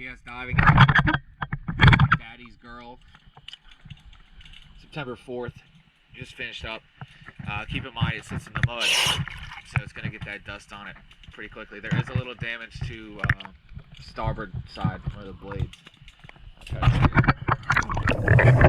JS Diving. Daddy's Girl. September 4th. Just finished up. Keep in mind it sits in the mud, so it's going to get that dust on it pretty quickly. There is a little damage to starboard side, one of the blades. I'll try to show you.